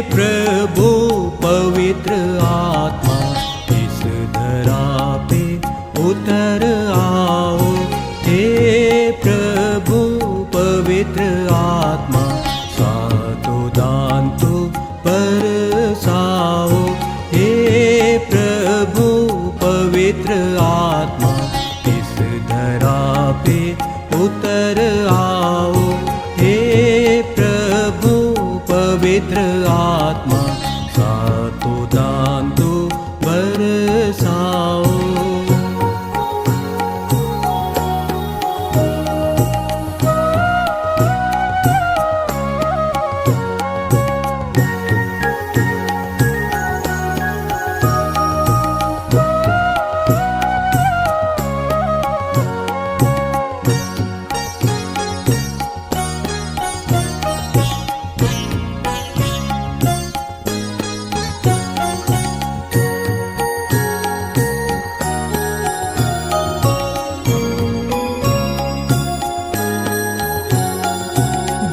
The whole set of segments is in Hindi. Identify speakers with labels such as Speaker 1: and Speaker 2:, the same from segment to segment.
Speaker 1: प्रभु पवित्र आत्मा इस धरा पे उतर आओ। हे प्रभु पवित्र आत्मा सातों दांतों बरसाओ। हे प्रभु पवित्र आत्मा इस धरा पे उतर आओ। हे प्रभु पवित्र आत्मा सातों दांतों बरसाओ।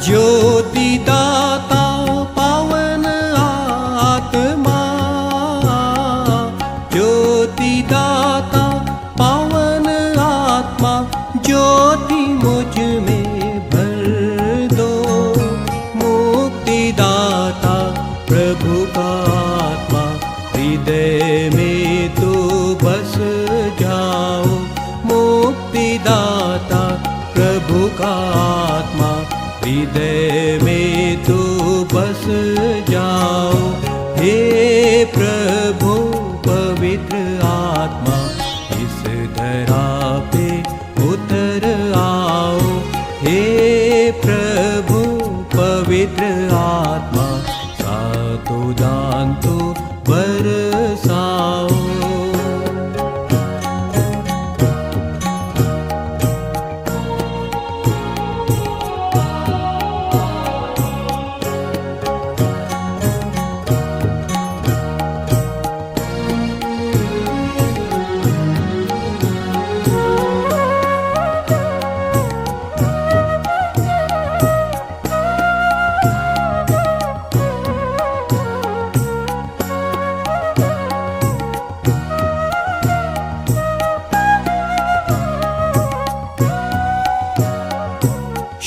Speaker 1: ज्योति दाता पावन आत्मा, ज्योति दाता पावन आत्मा, ज्योति मुझ में भर दो। मुक्ति दाता प्रभु का आत्मा हृदय में तो बस जाओ। मुक्ति दाता प्रभु का आत्मा हृदय में तो बस जाओ। हे प्रभु पवित्र आत्मा इस धरा पे उतर आओ। हे प्रभु पवित्र आत्मा सातों दांतों बरसाओ।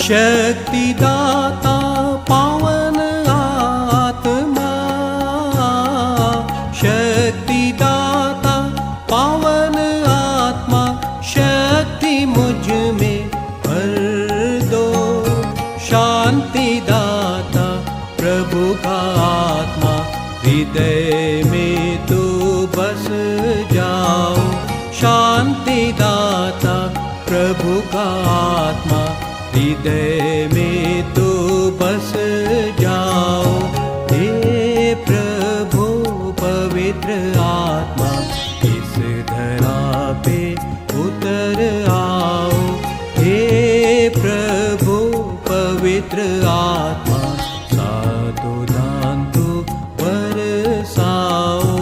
Speaker 1: शक्ति दाता पावन आत्मा, शक्ति दाता पावन आत्मा, शक्ति मुझ में भर दो। शांति दाता प्रभु का आत्मा हृदय में तो बस जाओ। शांति दाता प्रभु का आत्मा हृदय में तो बस जाओ। हे प्रभु पवित्र आत्मा इस धरा पे उतर आओ। हे प्रभु पवित्र आत्मा सातों दांतों बरसाओ।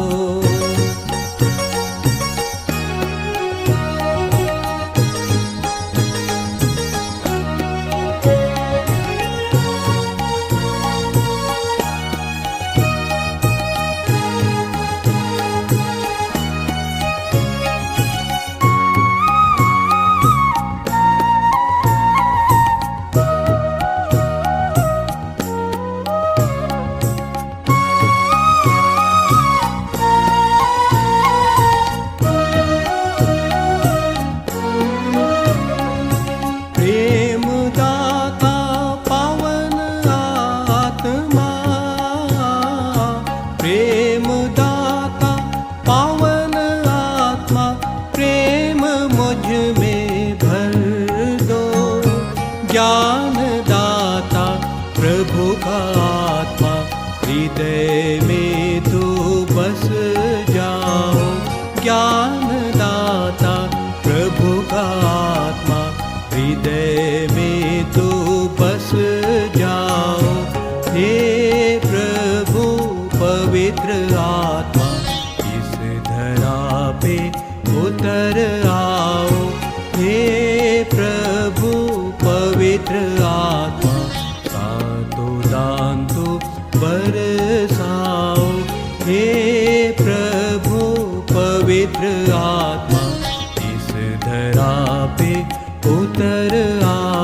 Speaker 1: ज्ञान दाता प्रभु का आत्मा हृदय में तो बस जाओ। ज्ञान दाता प्रभु का आत्मा हृदय में तो बस जाओ। हे प्रभु पवित्र आत्मा इस धरा पे उतर आओ। हे प्रभु पवित्र आत्मा सातों दांतों बरसाओ। पवित्र आत्मा इस धरा पे उतर आ